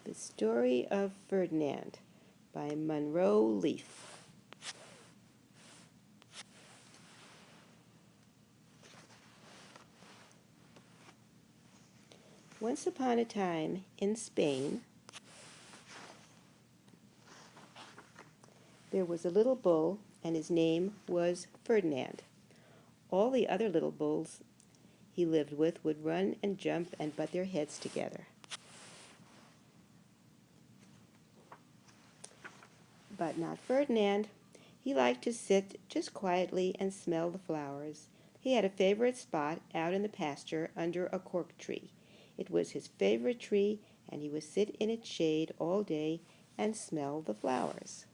The Story of Ferdinand by Monroe Leaf. Once upon a time in Spain, there was a little bull, and his name was Ferdinand. All the other little bulls he lived with would run and jump and butt their heads together. But not Ferdinand. He liked to sit just quietly and smell the flowers. He had a favorite spot out in the pasture under a cork tree. It was his favorite tree, and he would sit in its shade all day and smell the flowers.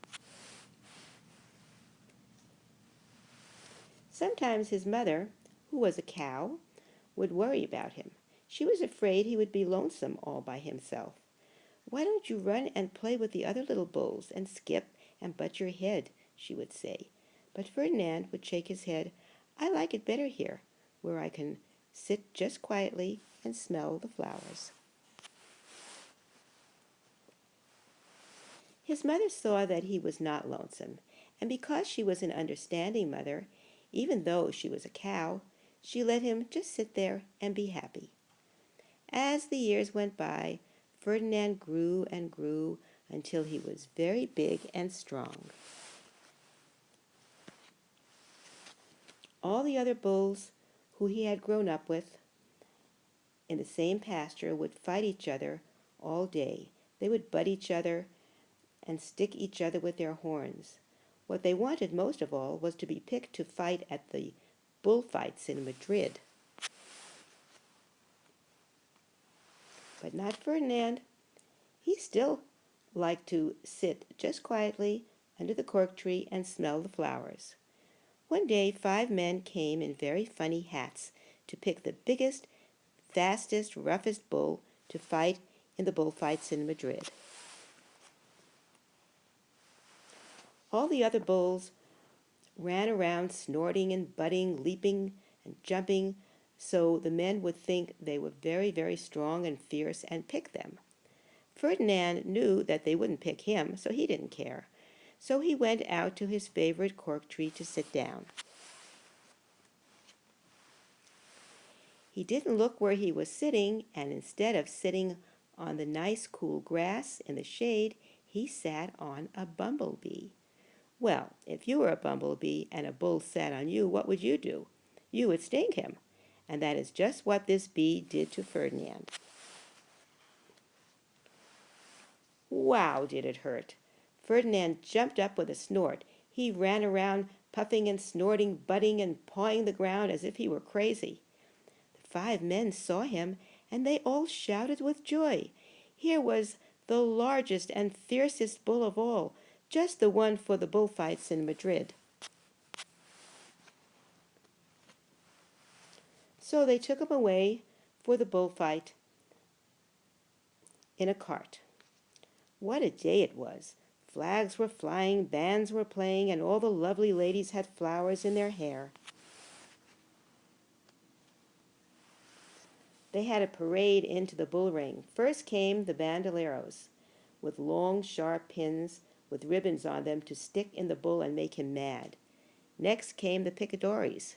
Sometimes his mother, who was a cow, would worry about him. She was afraid he would be lonesome all by himself. "Why don't you run and play with the other little bulls and skip and butt your head?" she would say. But Ferdinand would shake his head. "I like it better here, where I can sit just quietly and smell the flowers." His mother saw that he was not lonesome, and because she was an understanding mother, even though she was a cow, she let him just sit there and be happy. As the years went by, Ferdinand grew and grew until he was very big and strong. All the other bulls who he had grown up with in the same pasture would fight each other all day. They would butt each other and stick each other with their horns. What they wanted most of all was to be picked to fight at the bullfights in Madrid. But not Ferdinand. He still liked to sit just quietly under the cork tree and smell the flowers. One day 5 men came in very funny hats to pick the biggest, fastest, roughest bull to fight in the bullfights in Madrid. All the other bulls ran around snorting and butting, leaping and jumping, so the men would think they were very, very strong and fierce and pick them. Ferdinand knew that they wouldn't pick him, so he didn't care. So he went out to his favorite cork tree to sit down. He didn't look where he was sitting, and instead of sitting on the nice cool grass in the shade, he sat on a bumblebee. Well, if you were a bumblebee and a bull sat on you, what would you do? You would sting him, and that is just what this bee did to Ferdinand. Wow, did it hurt! Ferdinand jumped up with a snort. He ran around, puffing and snorting, butting and pawing the ground as if he were crazy. The 5 men saw him, and they all shouted with joy. Here was the largest and fiercest bull of all, just the one for the bullfights in Madrid. So they took him away for the bullfight in a cart. What a day it was! Flags were flying, bands were playing, and all the lovely ladies had flowers in their hair. They had a parade into the bull ring. First came the bandoleros, with long, sharp pins with ribbons on them to stick in the bull and make him mad. Next came the picadores,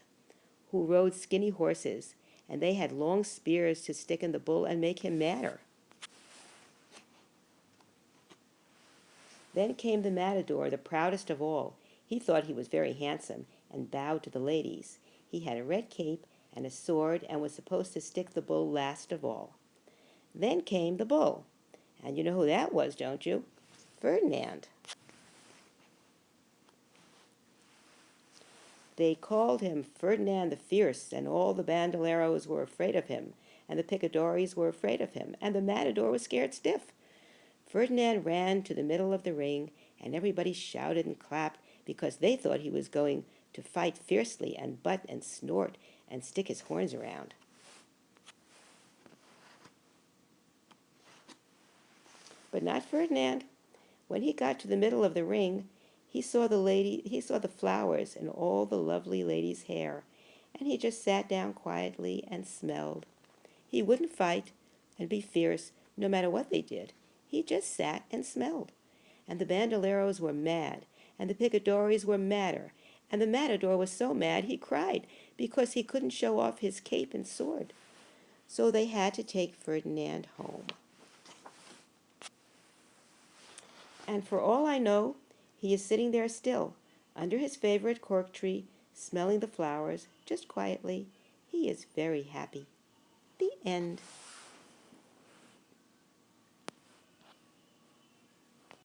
who rode skinny horses, and they had long spears to stick in the bull and make him madder. Then came the matador, the proudest of all. He thought he was very handsome and bowed to the ladies. He had a red cape and a sword and was supposed to stick the bull last of all. Then came the bull, and you know who that was, don't you? Ferdinand. They called him Ferdinand the Fierce, and all the bandoleros were afraid of him, and the picadores were afraid of him, and the matador was scared stiff. Ferdinand ran to the middle of the ring, and everybody shouted and clapped because they thought he was going to fight fiercely and butt and snort and stick his horns around. But not Ferdinand. When he got to the middle of the ring, he saw the flowers in all the lovely ladies' hair, and he just sat down quietly and smelled. He wouldn't fight and be fierce no matter what they did. He just sat and smelled. And the bandoleros were mad, and the picadores were madder, and the matador was so mad he cried because he couldn't show off his cape and sword. So they had to take Ferdinand home. And for all I know, he is sitting there still, under his favorite cork tree, smelling the flowers, just quietly. He is very happy. The end.